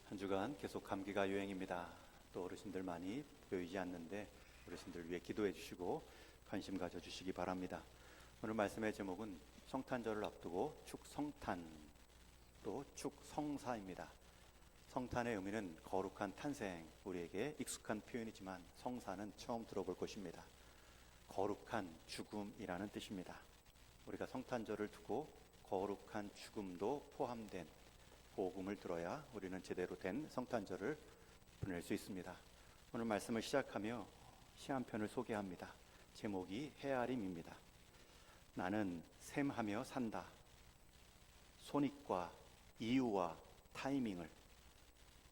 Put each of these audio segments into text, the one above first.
한 주간 계속 감기가 유행입니다. 또 어르신들 많이 보이지 않는데 어르신들 위해 기도해 주시고 관심 가져 주시기 바랍니다. 오늘 말씀의 제목은 성탄절을 앞두고 축성탄 또 축성사입니다. 성탄의 의미는 거룩한 탄생, 우리에게 익숙한 표현이지만 성사는 처음 들어볼 것입니다. 거룩한 죽음이라는 뜻입니다. 우리가 성탄절을 두고 거룩한 죽음도 포함된 복음을 들어야 우리는 제대로 된 성탄절을 보낼 수 있습니다. 오늘 말씀을 시작하며 시 한 편을 소개합니다. 제목이 헤아림입니다. 나는 셈하며 산다. 손익과 이유와 타이밍을.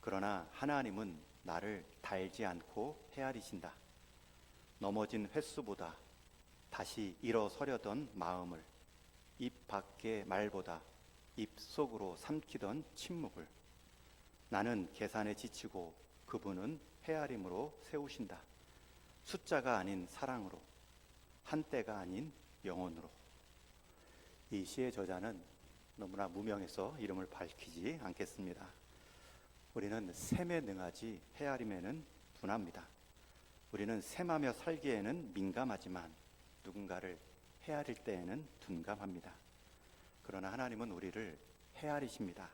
그러나 하나님은 나를 달지 않고 헤아리신다. 넘어진 횟수보다 다시 일어서려던 마음을, 입 밖의 말보다 입 속으로 삼키던 침묵을. 나는 계산에 지치고 그분은 헤아림으로 세우신다. 숫자가 아닌 사랑으로, 한때가 아닌 영혼으로. 이 시의 저자는 너무나 무명해서 이름을 밝히지 않겠습니다. 우리는 셈에 능하지 헤아림에는 둔합니다. 우리는 셈하며 살기에는 민감하지만 누군가를 헤아릴 때에는 둔감합니다. 그러나 하나님은 우리를 헤아리십니다.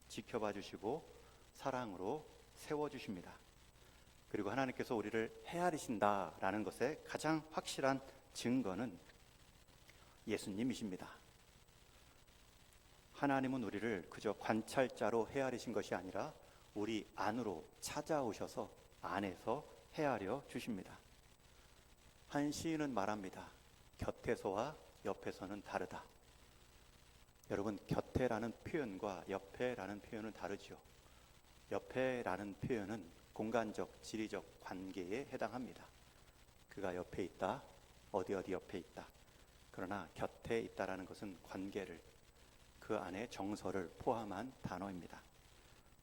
지켜봐 주시고 사랑으로 세워주십니다. 그리고 하나님께서 우리를 헤아리신다라는 것의 가장 확실한 증거는 예수님이십니다. 하나님은 우리를 그저 관찰자로 헤아리신 것이 아니라 우리 안으로 찾아오셔서 안에서 헤아려 주십니다. 한 시인은 말합니다. 곁에서와 옆에서는 다르다. 여러분, 곁에라는 표현과 옆에라는 표현은 다르죠. 옆에라는 표현은 공간적, 지리적 관계에 해당합니다. 그가 옆에 있다, 어디 옆에 있다. 그러나 곁에 있다라는 것은 관계를, 그 안에 정서를 포함한 단어입니다.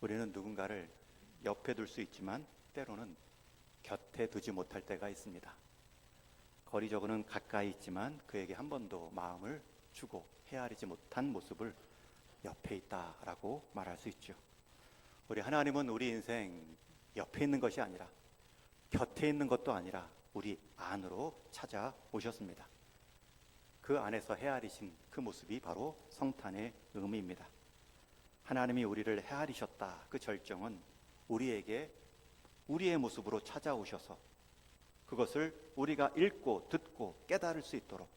우리는 누군가를 옆에 둘 수 있지만 때로는 곁에 두지 못할 때가 있습니다. 거리적으로는 가까이 있지만 그에게 한 번도 마음을 주고 헤아리지 못한 모습을 옆에 있다라고 말할 수 있죠. 우리 하나님은 우리 인생 옆에 있는 것이 아니라 곁에 있는 것도 아니라 우리 안으로 찾아오셨습니다. 그 안에서 헤아리신 그 모습이 바로 성탄의 의미입니다. 하나님이 우리를 헤아리셨다. 그 절정은 우리에게 우리의 모습으로 찾아오셔서 그것을 우리가 읽고 듣고 깨달을 수 있도록,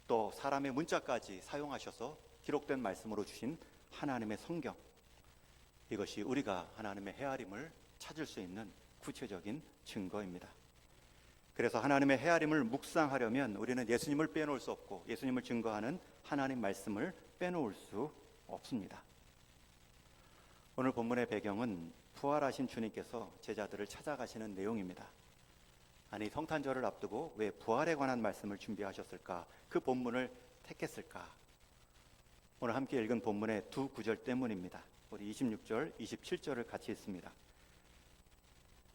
또 사람의 문자까지 사용하셔서 기록된 말씀으로 주신 하나님의 성경, 이것이 우리가 하나님의 헤아림을 찾을 수 있는 구체적인 증거입니다. 그래서 하나님의 헤아림을 묵상하려면 우리는 예수님을 빼놓을 수 없고 예수님을 증거하는 하나님 말씀을 빼놓을 수 없습니다. 오늘 본문의 배경은 부활하신 주님께서 제자들을 찾아가시는 내용입니다. 아니, 성탄절을 앞두고 왜 부활에 관한 말씀을 준비하셨을까? 그 본문을 택했을까? 오늘 함께 읽은 본문의 두 구절 때문입니다. 우리 26절, 27절을 같이 읽습니다.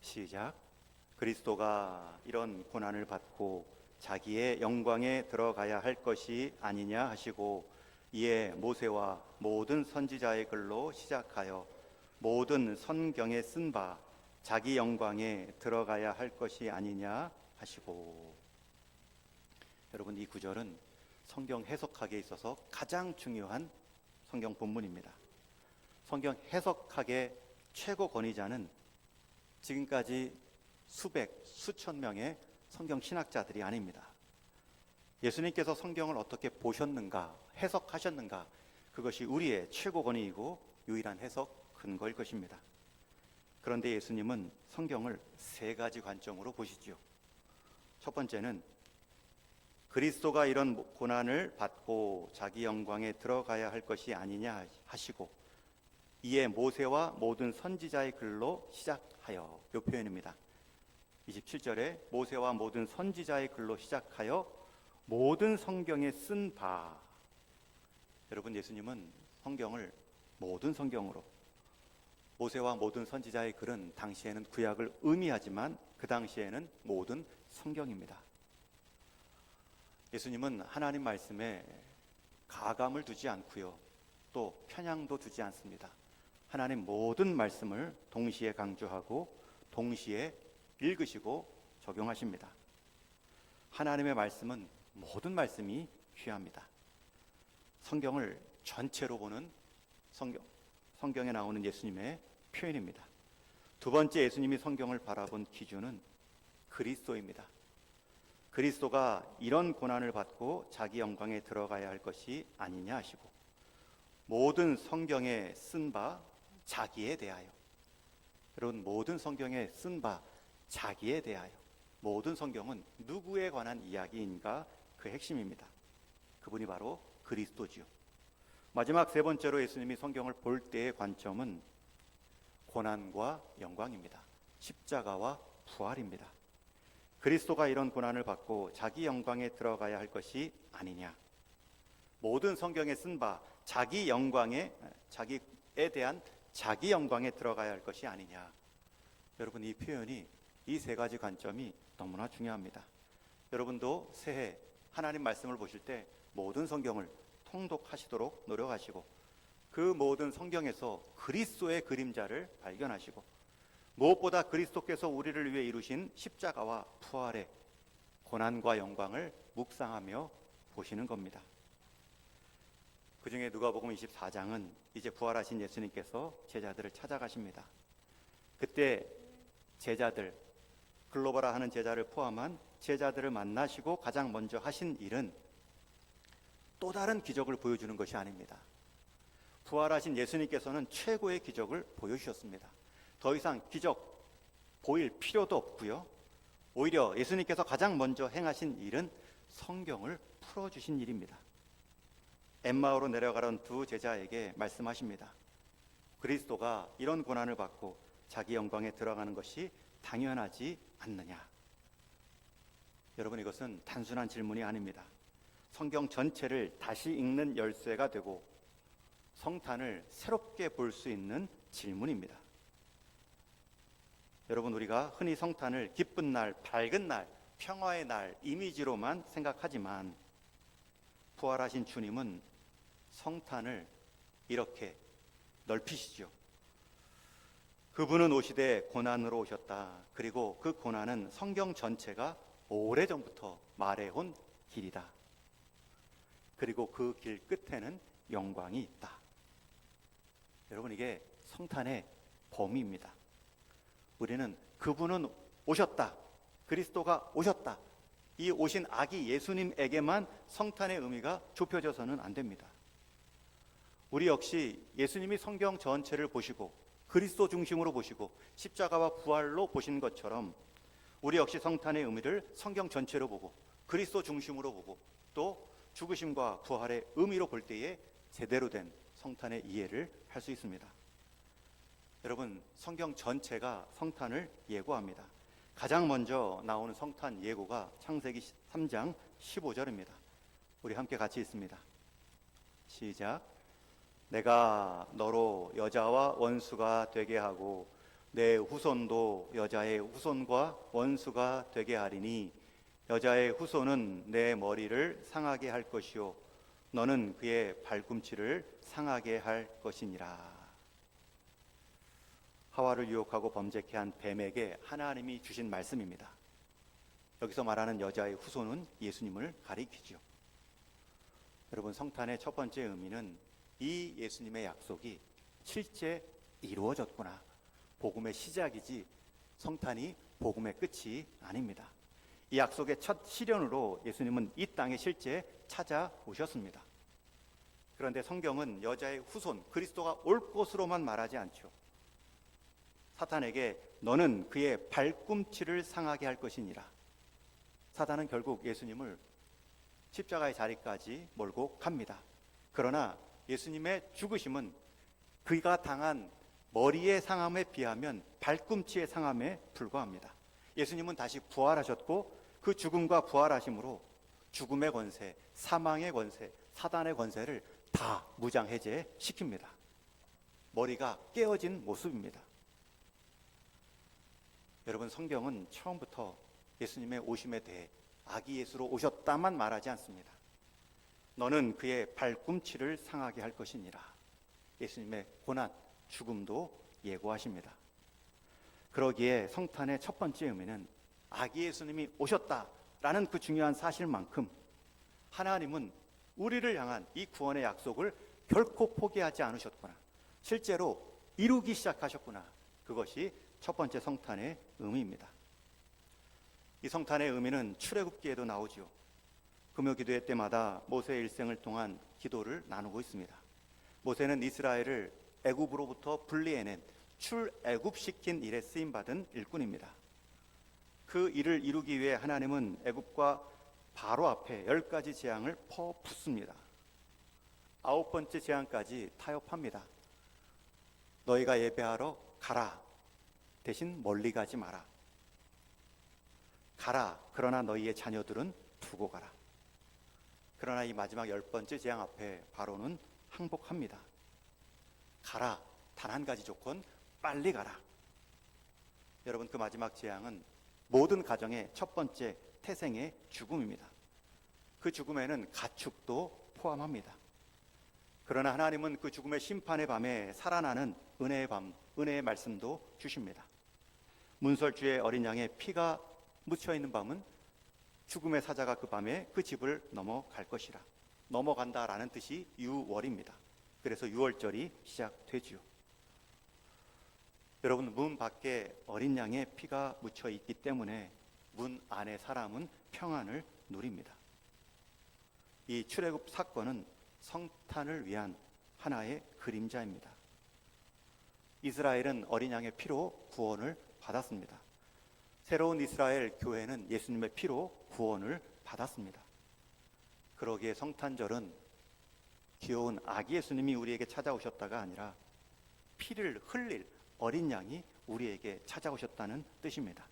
시작. 그리스도가 이런 고난을 받고 자기의 영광에 들어가야 할 것이 아니냐 하시고 이에 모세와 모든 선지자의 글로 시작하여 모든 성경에 쓴 바 자기 영광에 들어가야 할 것이 아니냐 하시고. 여러분, 이 구절은 성경 해석학에 있어서 가장 중요한 성경 본문입니다. 성경 해석학의 최고 권위자는 지금까지 수백, 수천 명의 성경 신학자들이 아닙니다. 예수님께서 성경을 어떻게 보셨는가, 해석하셨는가, 그것이 우리의 최고 권위이고 유일한 해석 근거일 것입니다. 그런데 예수님은 성경을 세 가지 관점으로 보시지요. 첫 번째는 그리스도가 이런 고난을 받고 자기 영광에 들어가야 할 것이 아니냐 하시고 이에 모세와 모든 선지자의 글로 시작하여, 이 표현입니다. 27절에 모세와 모든 선지자의 글로 시작하여 모든 성경에 쓴 바. 여러분, 예수님은 성경을 모든 성경으로, 모세와 모든 선지자의 글은 당시에는 구약을 의미하지만 그 당시에는 모든 성경입니다. 예수님은 하나님 말씀에 가감을 두지 않고요, 또 편향도 두지 않습니다. 하나님 모든 말씀을 동시에 강조하고 동시에 읽으시고 적용하십니다. 하나님의 말씀은 모든 말씀이 귀합니다. 성경을 전체로 보는 성경에 나오는 예수님의 표현입니다. 두 번째 예수님이 성경을 바라본 기준은 그리스도입니다. 그리스도가 이런 고난을 받고 자기 영광에 들어가야 할 것이 아니냐 하시고, 모든 성경에 쓴 바 자기에 대하여, 여러분, 모든 성경에 쓴 바 자기에 대하여, 모든 성경은 누구에 관한 이야기인가, 그 핵심입니다. 그분이 바로 그리스도지요. 마지막 세 번째로 예수님이 성경을 볼 때의 관점은 고난과 영광입니다. 십자가와 부활입니다. 그리스도가 이런 고난을 받고 자기 영광에 들어가야 할 것이 아니냐, 모든 성경에 쓴 바 자기에 대한 자기 영광에 들어가야 할 것이 아니냐. 여러분, 이 표현이, 이 세 가지 관점이 너무나 중요합니다. 여러분도 새해 하나님 말씀을 보실 때 모든 성경을 통독하시도록 노력하시고, 그 모든 성경에서 그리스도의 그림자를 발견하시고, 무엇보다 그리스도께서 우리를 위해 이루신 십자가와 부활의 고난과 영광을 묵상하며 보시는 겁니다. 그 중에 누가복음 24장은 이제 부활하신 예수님께서 제자들을 찾아가십니다. 그때 제자들, 글로바라 하는 제자를 포함한 제자들을 만나시고 가장 먼저 하신 일은 또 다른 기적을 보여주는 것이 아닙니다. 부활하신 예수님께서는 최고의 기적을 보여주셨습니다. 더 이상 기적 보일 필요도 없고요. 오히려 예수님께서 가장 먼저 행하신 일은 성경을 풀어주신 일입니다. 엠마오로 내려가던 두 제자에게 말씀하십니다. 그리스도가 이런 고난을 받고 자기 영광에 들어가는 것이 당연하지 않느냐. 여러분, 이것은 단순한 질문이 아닙니다. 성경 전체를 다시 읽는 열쇠가 되고 성탄을 새롭게 볼 수 있는 질문입니다. 여러분, 우리가 흔히 성탄을 기쁜 날, 밝은 날, 평화의 날 이미지로만 생각하지만 부활하신 주님은 성탄을 이렇게 넓히시죠. 그분은 오시되 고난으로 오셨다. 그리고 그 고난은 성경 전체가 오래전부터 말해온 길이다. 그리고 그 길 끝에는 영광이 있다. 여러분, 이게 성탄의 범위입니다. 우리는 그분은 오셨다, 그리스도가 오셨다, 이 오신 아기 예수님에게만 성탄의 의미가 좁혀져서는 안 됩니다. 우리 역시 예수님이 성경 전체를 보시고 그리스도 중심으로 보시고 십자가와 부활로 보신 것처럼 우리 역시 성탄의 의미를 성경 전체로 보고 그리스도 중심으로 보고 또 죽으심과 부활의 의미로 볼 때에 제대로 된 성탄의 이해를 할 수 있습니다. 여러분, 성경 전체가 성탄을 예고합니다. 가장 먼저 나오는 성탄 예고가 창세기 3장 15절입니다. 우리 함께 같이 읽습니다. 시작. 내가 너로 여자와 원수가 되게 하고 내 후손도 여자의 후손과 원수가 되게 하리니 여자의 후손은 내 머리를 상하게 할 것이요 너는 그의 발꿈치를 상하게 할 것이니라. 하와를 유혹하고 범죄케 한 뱀에게 하나님이 주신 말씀입니다. 여기서 말하는 여자의 후손은 예수님을 가리키죠. 여러분, 성탄의 첫 번째 의미는 이 예수님의 약속이 실제 이루어졌구나, 복음의 시작이지 성탄이 복음의 끝이 아닙니다. 이 약속의 첫 실현으로 예수님은 이 땅에 실제 찾아오셨습니다. 그런데 성경은 여자의 후손, 그리스도가 올 것으로만 말하지 않죠. 사탄에게 너는 그의 발꿈치를 상하게 할 것이니라. 사탄은 결국 예수님을 십자가의 자리까지 몰고 갑니다. 그러나 예수님의 죽으심은 그가 당한 머리의 상함에 비하면 발꿈치의 상함에 불과합니다. 예수님은 다시 부활하셨고 그 죽음과 부활하심으로 죽음의 권세, 사망의 권세, 사단의 권세를 다 무장해제시킵니다. 머리가 깨어진 모습입니다. 여러분, 성경은 처음부터 예수님의 오심에 대해 아기 예수로 오셨다만 말하지 않습니다. 너는 그의 발꿈치를 상하게 할 것이니라. 예수님의 고난, 죽음도 예고하십니다. 그러기에 성탄의 첫 번째 의미는 아기 예수님이 오셨다라는 그 중요한 사실만큼 하나님은 우리를 향한 이 구원의 약속을 결코 포기하지 않으셨구나, 실제로 이루기 시작하셨구나, 그것이 첫 번째 성탄의 의미입니다. 이 성탄의 의미는 출애굽기에도 나오지요. 금요기도회 때마다 모세의 일생을 통한 기도를 나누고 있습니다. 모세는 이스라엘을 애굽으로부터 분리해낸 출애굽시킨 일에 쓰임받은 일꾼입니다. 그 일을 이루기 위해 하나님은 애굽과 바로 앞에 10가지 재앙을 퍼붓습니다. 9번째 재앙까지 타협합니다. 너희가 예배하러 가라, 대신 멀리 가지 마라. 가라, 그러나 너희의 자녀들은 두고 가라. 그러나 이 마지막 10번째 재앙 앞에 바로는 항복합니다. 가라, 단 한 가지 조건, 빨리 가라. 여러분, 그 마지막 재앙은 모든 가정의 첫 번째 태생의 죽음입니다. 그 죽음에는 가축도 포함합니다. 그러나 하나님은 그 죽음의 심판의 밤에 살아나는 은혜의 밤, 은혜의 말씀도 주십니다. 문설주의 어린 양의 피가 묻혀있는 밤은 죽음의 사자가 그 밤에 그 집을 넘어갈 것이라. 넘어간다라는 뜻이 유월입니다. 그래서 유월절이 시작되지요. 여러분, 문 밖에 어린 양의 피가 묻혀 있기 때문에 문 안의 사람은 평안을 누립니다. 이 출애굽 사건은 성탄을 위한 하나의 그림자입니다. 이스라엘은 어린 양의 피로 구원을 받았습니다. 새로운 이스라엘 교회는 예수님의 피로 구원을 받았습니다. 그러기에 성탄절은 귀여운 아기 예수님이 우리에게 찾아오셨다가 아니라 피를 흘릴 어린 양이 우리에게 찾아오셨다는 뜻입니다.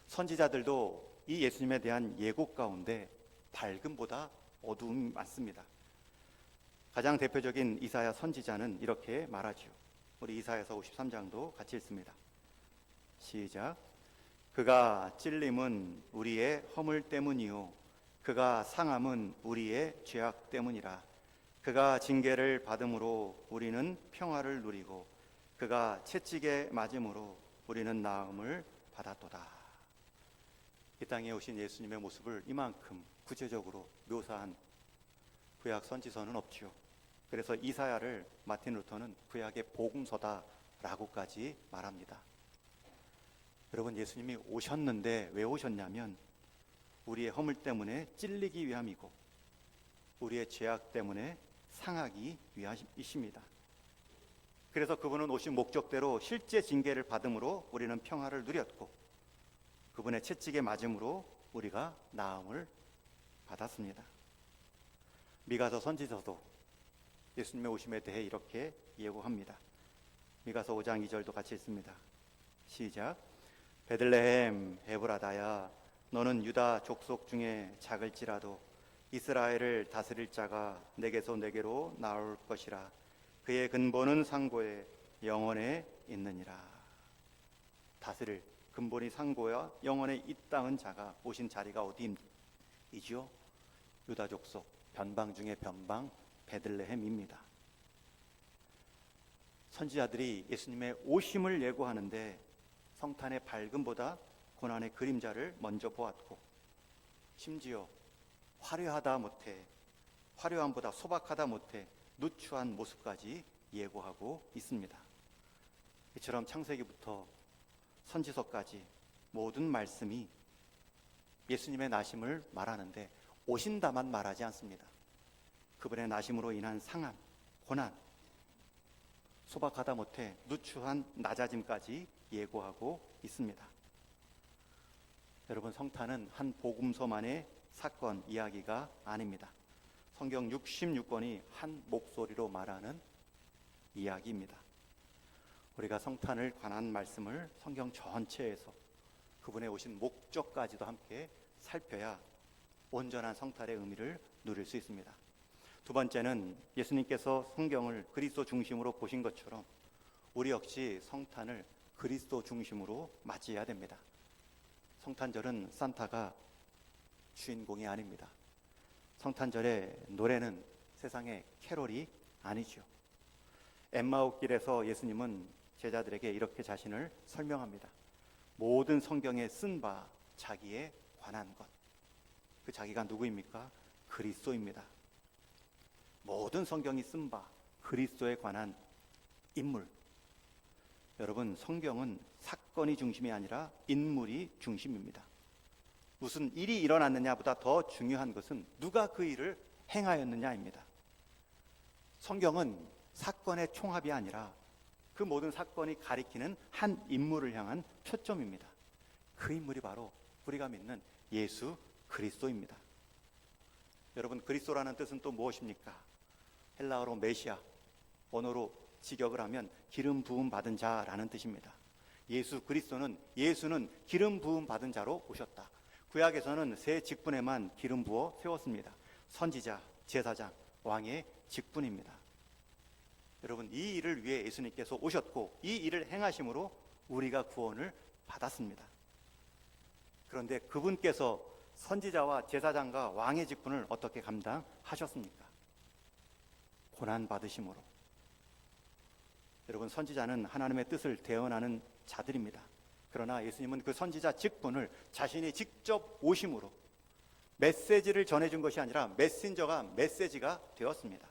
선지자들도 이 예수님에 대한 예고 가운데 밝음보다 어두움이 많습니다. 가장 대표적인 이사야 선지자는 이렇게 말하지요. 우리 이사야서 53장도 같이 읽습니다. 시작. 그가 찔림은 우리의 허물 때문이요 그가 상함은 우리의 죄악 때문이라. 그가 징계를 받음으로 우리는 평화를 누리고 그가 채찍에 맞음으로 우리는 나음을 받았도다. 이 땅에 오신 예수님의 모습을 이만큼 구체적으로 묘사한 구약 선지서는 없지요. 그래서 이사야를 마틴 루터는 구약의 복음서다라고까지 말합니다. 여러분, 예수님이 오셨는데 왜 오셨냐면 우리의 허물 때문에 찔리기 위함이고 우리의 죄악 때문에 상하기 위함이십니다. 그래서 그분은 오신 목적대로 실제 징계를 받음으로 우리는 평화를 누렸고 그분의 채찍에 맞음으로 우리가 나음을 받았습니다. 미가서 선지서도 예수님의 오심에 대해 이렇게 예고합니다. 미가서 5장 2절도 같이 읽습니다. 시작. 베들레헴 에브라다야 너는 유다 족속 중에 작을지라도 이스라엘을 다스릴 자가 내게서 내게로 나올 것이라. 그의 근본은 상고에 영원에 있느니라. 다스릴 근본이 상고와 영원에 있다는 자가 오신 자리가 어디이지요? 유다 족속 변방 중에 변방 베들레헴입니다. 선지자들이 예수님의 오심을 예고하는데 성탄의 밝음보다 고난의 그림자를 먼저 보았고 심지어 화려하다 못해 화려함보다 소박하다 못해 누추한 모습까지 예고하고 있습니다. 이처럼 창세기부터 선지서까지 모든 말씀이 예수님의 나심을 말하는데 오신다만 말하지 않습니다. 그분의 나심으로 인한 상함, 고난, 소박하다 못해 누추한 낮아짐까지 예고하고 있습니다. 여러분, 성탄은 한 복음서만의 사건 이야기가 아닙니다. 성경 66권이 한 목소리로 말하는 이야기입니다. 우리가 성탄을 관한 말씀을 성경 전체에서 그분의 오신 목적까지도 함께 살펴야 온전한 성탄의 의미를 누릴 수 있습니다. 두 번째는 예수님께서 성경을 그리스도 중심으로 보신 것처럼 우리 역시 성탄을 그리스도 중심으로 맞이해야 됩니다. 성탄절은 산타가 주인공이 아닙니다. 성탄절의 노래는 세상의 캐롤이 아니죠. 엠마오길에서 예수님은 제자들에게 이렇게 자신을 설명합니다. 모든 성경에 쓴 바 자기에 관한 것. 그 자기가 누구입니까? 그리스도입니다. 모든 성경이 쓴 바 그리스도에 관한 인물. 여러분, 성경은 사건이 중심이 아니라 인물이 중심입니다. 무슨 일이 일어났느냐보다 더 중요한 것은 누가 그 일을 행하였느냐입니다. 성경은 사건의 총합이 아니라 그 모든 사건이 가리키는 한 인물을 향한 초점입니다. 그 인물이 바로 우리가 믿는 예수 그리스도입니다. 여러분, 그리스도라는 뜻은 또 무엇입니까? 헬라어로 메시아, 원어로 직역을 하면 기름 부음 받은 자라는 뜻입니다. 예수 그리스도는, 예수는 기름 부음 받은 자로 오셨다. 구약에서는 세 직분에만 기름 부어 세웠습니다. 선지자, 제사장, 왕의 직분입니다. 여러분, 이 일을 위해 예수님께서 오셨고 이 일을 행하심으로 우리가 구원을 받았습니다. 그런데 그분께서 선지자와 제사장과 왕의 직분을 어떻게 감당하셨습니까? 고난 받으심으로. 여러분, 선지자는 하나님의 뜻을 대언하는 자들입니다. 그러나 예수님은 그 선지자 직분을 자신이 직접 오심으로 메시지를 전해준 것이 아니라 메신저가 메시지가 되었습니다.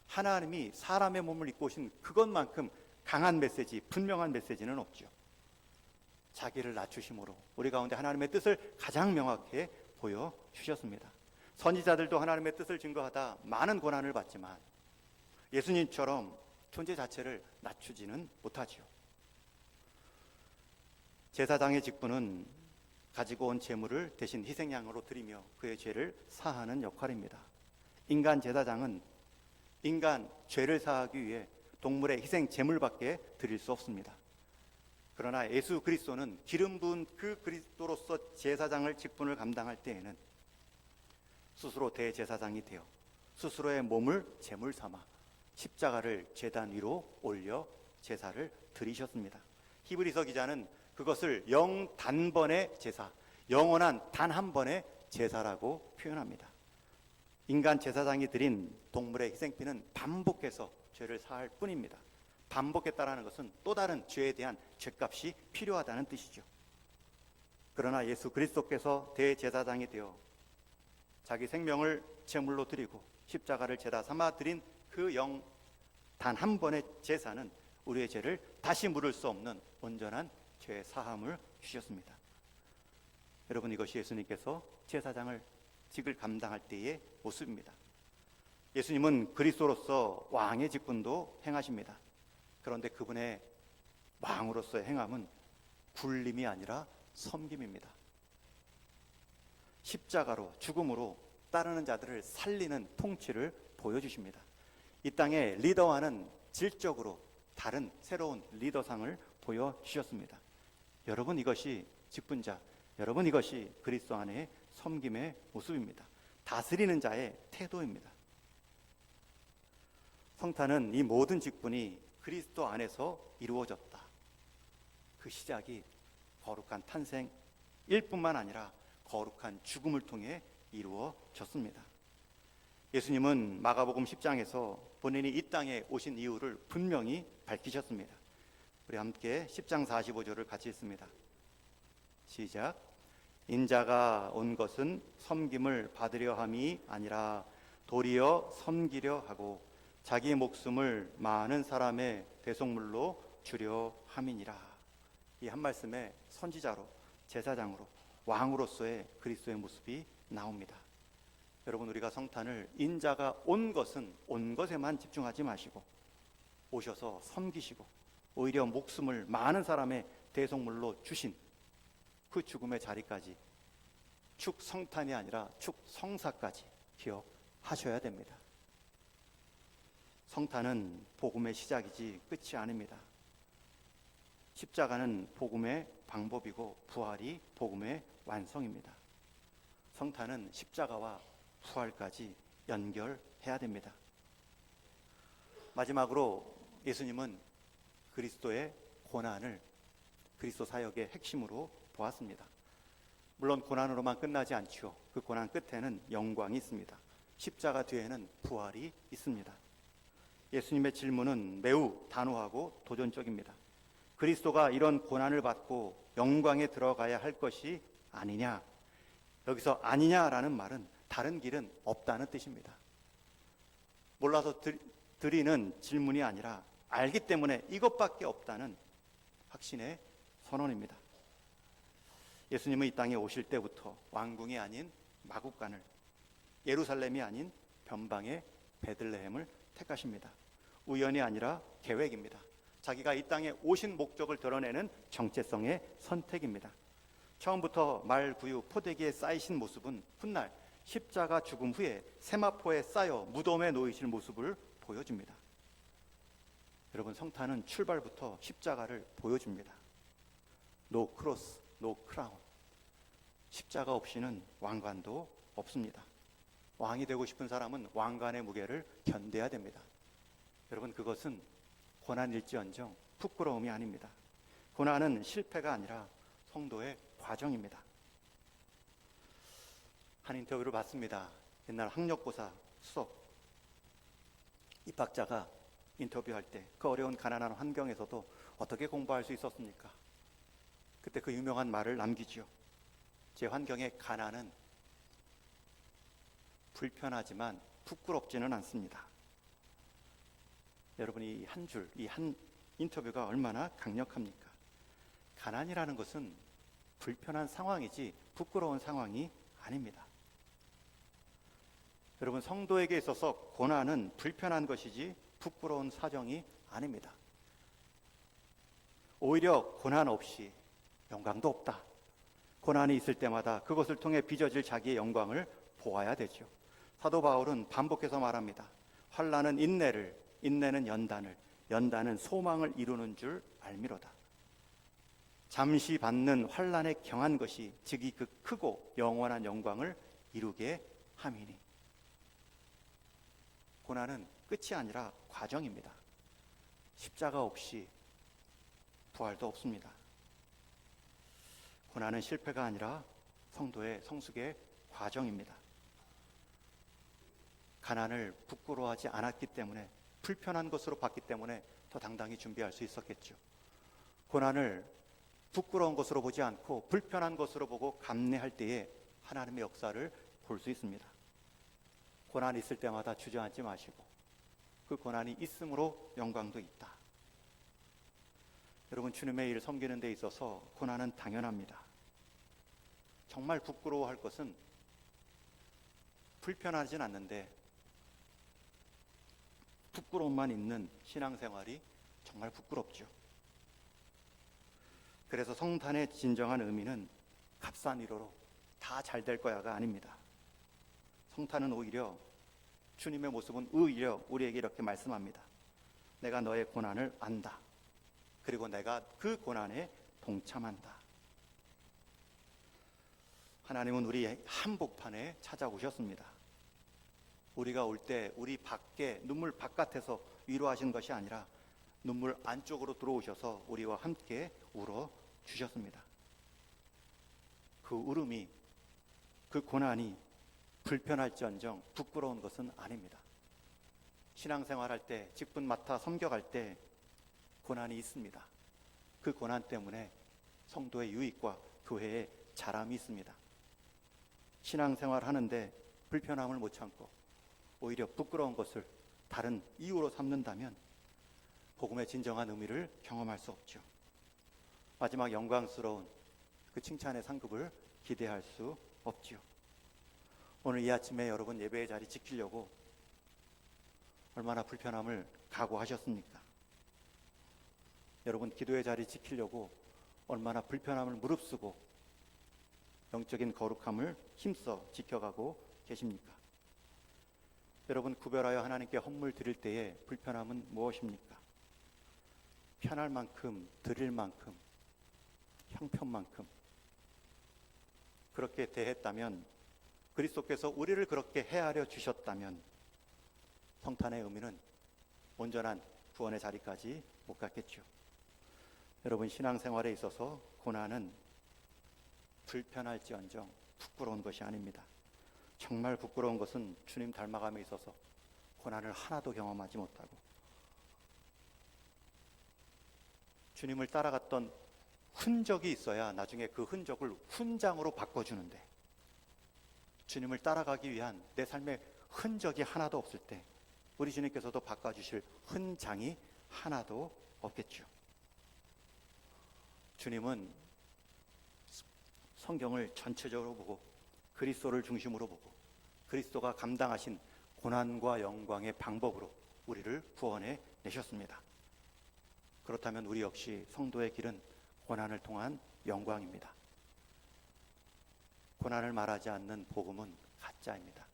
하나님이 사람의 몸을 입고 오신 그것만큼 강한 메시지, 분명한 메시지는 없죠. 자기를 낮추심으로 우리 가운데 하나님의 뜻을 가장 명확히 보여주셨습니다. 선지자들도 하나님의 뜻을 증거하다 많은 고난을 받지만 예수님처럼 존재 자체를 낮추지는 못하지요. 제사장의 직분은 가지고 온 제물을 대신 희생양으로 드리며 그의 죄를 사하는 역할입니다. 인간 제사장은 인간 죄를 사하기 위해 동물의 희생 제물밖에 드릴 수 없습니다. 그러나 예수 그리스도는 기름 부은 그 그리스도로서 제사장을 직분을 감당할 때에는 스스로 대제사장이 되어 스스로의 몸을 제물 삼아 십자가를 제단 위로 올려 제사를 드리셨습니다. 히브리서 기자는 그것을 영단번의 제사, 영원한 단 한 번의 제사라고 표현합니다. 인간 제사장이 드린 동물의 희생피는 반복해서 죄를 사할 뿐입니다. 반복했다라는 것은 또 다른 죄에 대한 죄값이 필요하다는 뜻이죠. 그러나 예수 그리스도께서 대제사장이 되어 자기 생명을 제물로 드리고 십자가를 제다 삼아 드린 그 영 단 한 번의 제사는 우리의 죄를 다시 물을 수 없는 온전한 죄 사함을 주셨습니다. 여러분, 이것이 예수님께서 제사장을 직을 감당할 때의 모습입니다. 예수님은 그리스도로서 왕의 직분도 행하십니다. 그런데 그분의 왕으로서의 행함은 굴림이 아니라 섬김입니다. 십자가로, 죽음으로 따르는 자들을 살리는 통치를 보여주십니다. 이 땅의 리더와는 질적으로 다른 새로운 리더상을 보여주셨습니다. 여러분, 이것이 직분자, 여러분, 이것이 그리스도 안의 섬김의 모습입니다. 다스리는 자의 태도입니다. 성탄은 이 모든 직분이 그리스도 안에서 이루어졌다. 그 시작이 거룩한 탄생일 뿐만 아니라 거룩한 죽음을 통해 이루어졌습니다. 예수님은 마가복음 10장에서 본인이 이 땅에 오신 이유를 분명히 밝히셨습니다. 우리 함께 10장 45절을 같이 읽습니다. 시작. 인자가 온 것은 섬김을 받으려 함이 아니라 도리어 섬기려 하고 자기 목숨을 많은 사람의 대속물로 주려 함이니라. 이 한 말씀에 선지자로, 제사장으로, 왕으로서의 그리스도의 모습이 나옵니다. 여러분, 우리가 성탄을 인자가 온 것은 온 것에만 집중하지 마시고 오셔서 섬기시고 오히려 목숨을 많은 사람의 대속물로 주신 그 죽음의 자리까지 축성탄이 아니라 축성사까지 기억하셔야 됩니다. 성탄은 복음의 시작이지 끝이 아닙니다. 십자가는 복음의 방법이고 부활이 복음의 완성입니다. 성탄은 십자가와 부활까지 연결해야 됩니다. 마지막으로 예수님은 그리스도의 고난을 그리스도 사역의 핵심으로 보았습니다. 물론 고난으로만 끝나지 않지요. 그 고난 끝에는 영광이 있습니다. 십자가 뒤에는 부활이 있습니다. 예수님의 질문은 매우 단호하고 도전적입니다. 그리스도가 이런 고난을 받고 영광에 들어가야 할 것이 아니냐? 여기서 아니냐라는 말은 다른 길은 없다는 뜻입니다. 몰라서 드리는 질문이 아니라 알기 때문에 이것밖에 없다는 확신의 선언입니다. 예수님은 이 땅에 오실 때부터 왕궁이 아닌 마국간을, 예루살렘이 아닌 변방의 베들레헴을 택하십니다. 우연이 아니라 계획입니다. 자기가 이 땅에 오신 목적을 드러내는 정체성의 선택입니다. 처음부터 말구유 포대기에 쌓이신 모습은 훗날 십자가 죽음 후에 세마포에 쌓여 무덤에 놓이실 모습을 보여줍니다. 여러분, 성탄은 출발부터 십자가를 보여줍니다. No cross, no crown. 십자가 없이는 왕관도 없습니다. 왕이 되고 싶은 사람은 왕관의 무게를 견뎌야 됩니다. 여러분, 그것은 고난일지언정 부끄러움이 아닙니다. 고난은 실패가 아니라 성도의 과정입니다. 한 인터뷰를 봤습니다. 옛날 학력고사 수석 입학자가 인터뷰할 때 그 어려운 가난한 환경에서도 어떻게 공부할 수 있었습니까? 그때 그 유명한 말을 남기죠. 제 환경의 가난은 불편하지만 부끄럽지는 않습니다. 여러분, 이 한 인터뷰가 얼마나 강력합니까? 가난이라는 것은 불편한 상황이지 부끄러운 상황이 아닙니다. 여러분, 성도에게 있어서 고난은 불편한 것이지 부끄러운 사정이 아닙니다. 오히려 고난 없이 영광도 없다. 고난이 있을 때마다 그것을 통해 빚어질 자기의 영광을 보아야 되죠. 사도 바울은 반복해서 말합니다. 환난은 인내를, 인내는 연단을, 연단은 소망을 이루는 줄 알미로다. 잠시 받는 환난에 경한 것이 즉이 그 크고 영원한 영광을 이루게 함이니. 고난은 끝이 아니라 과정입니다. 십자가 없이 부활도 없습니다. 고난은 실패가 아니라 성도의 성숙의 과정입니다. 가난을 부끄러워하지 않았기 때문에, 불편한 것으로 봤기 때문에 더 당당히 준비할 수 있었겠죠. 고난을 부끄러운 것으로 보지 않고 불편한 것으로 보고 감내할 때에 하나님의 역사를 볼 수 있습니다. 고난이 있을 때마다 주저앉지 마시고 그 고난이 있음으로 영광도 있다. 여러분, 주님의 일을 섬기는 데 있어서 고난은 당연합니다. 정말 부끄러워할 것은 불편하진 않는데 부끄러움만 있는 신앙생활이 정말 부끄럽죠. 그래서 성탄의 진정한 의미는 값싼 위로로 다 잘 될 거야가 아닙니다. 성탄은 오히려, 주님의 모습은 오히려 우리에게 이렇게 말씀합니다. 내가 너의 고난을 안다. 그리고 내가 그 고난에 동참한다. 하나님은 우리 한복판에 찾아오셨습니다. 우리가 올 때 우리 밖에, 눈물 바깥에서 위로하신 것이 아니라 눈물 안쪽으로 들어오셔서 우리와 함께 울어 주셨습니다. 그 울음이, 그 고난이 불편할지언정 부끄러운 것은 아닙니다. 신앙생활할 때, 직분 맡아 섬겨갈 때 고난이 있습니다. 그 고난 때문에 성도의 유익과 교회의 자람이 있습니다. 신앙생활 하는데 불편함을 못 참고 오히려 부끄러운 것을 다른 이유로 삼는다면 복음의 진정한 의미를 경험할 수 없죠. 마지막 영광스러운 그 칭찬의 상급을 기대할 수 없지요. 오늘 이 아침에 여러분 예배의 자리 지키려고 얼마나 불편함을 각오하셨습니까? 여러분 기도의 자리 지키려고 얼마나 불편함을 무릅쓰고 영적인 거룩함을 힘써 지켜가고 계십니까? 여러분 구별하여 하나님께 헌물 드릴 때의 불편함은 무엇입니까? 편할 만큼, 드릴 만큼, 형편만큼 그렇게 대했다면, 그리스도께서 우리를 그렇게 헤아려 주셨다면 성탄의 의미는 온전한 구원의 자리까지 못 갔겠죠. 여러분 신앙생활에 있어서 고난은 불편할지언정 부끄러운 것이 아닙니다. 정말 부끄러운 것은 주님 닮아감에 있어서 고난을 하나도 경험하지 못하고 주님을 따라갔던 흔적이 있어야 나중에 그 흔적을 훈장으로 바꿔주는데, 주님을 따라가기 위한 내 삶의 흔적이 하나도 없을 때 우리 주님께서도 바꿔주실 흔장이 하나도 없겠죠. 주님은 성경을 전체적으로 보고 그리스도를 중심으로 보고 그리스도가 감당하신 고난과 영광의 방법으로 우리를 구원해 내셨습니다. 그렇다면 우리 역시 성도의 길은 고난을 통한 영광입니다. 고난을 말하지 않는 복음은 가짜입니다.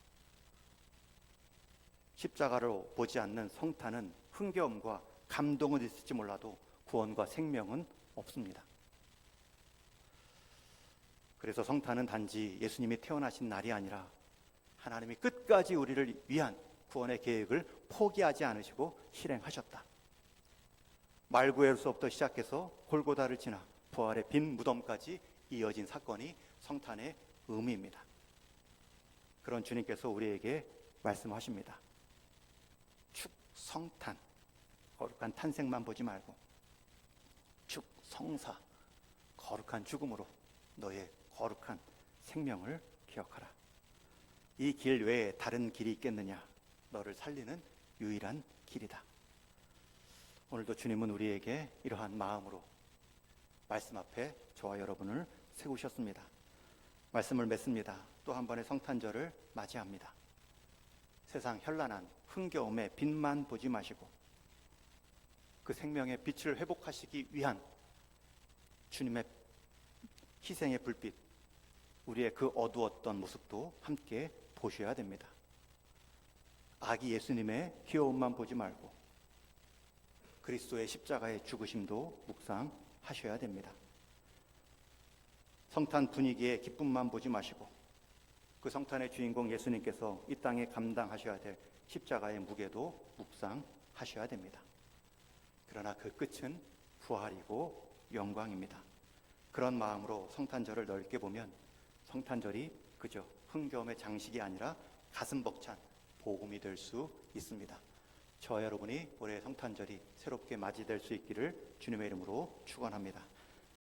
십자가로 보지 않는 성탄은 흥겨움과 감동은 있을지 몰라도 구원과 생명은 없습니다. 그래서 성탄은 단지 예수님이 태어나신 날이 아니라 하나님이 끝까지 우리를 위한 구원의 계획을 포기하지 않으시고 실행하셨다. 말구에서부터 시작해서 골고다를 지나 부활의 빈 무덤까지 이어진 사건이 성탄의 의미입니다. 그런 주님께서 우리에게 말씀하십니다. 축성탄, 거룩한 탄생만 보지 말고 축성사, 거룩한 죽음으로 너의 거룩한 생명을 기억하라. 이 길 외에 다른 길이 있겠느냐? 너를 살리는 유일한 길이다. 오늘도 주님은 우리에게 이러한 마음으로 말씀 앞에 저와 여러분을 세우셨습니다. 말씀을 맺습니다. 또 한 번의 성탄절을 맞이합니다. 세상 현란한 흥겨움의 빛만 보지 마시고 그 생명의 빛을 회복하시기 위한 주님의 희생의 불빛, 우리의 그 어두웠던 모습도 함께 보셔야 됩니다. 아기 예수님의 귀여움만 보지 말고 그리스도의 십자가의 죽으심도 묵상하셔야 됩니다. 성탄 분위기의 기쁨만 보지 마시고 그 성탄의 주인공 예수님께서 이 땅에 감당하셔야 될 십자가의 무게도 묵상하셔야 됩니다. 그러나 그 끝은 부활이고 영광입니다. 그런 마음으로 성탄절을 넓게 보면 성탄절이 그저 흥겨움의 장식이 아니라 가슴 벅찬 복음이 될 수 있습니다. 저와 여러분이 올해 성탄절이 새롭게 맞이될 수 있기를 주님의 이름으로 축원합니다.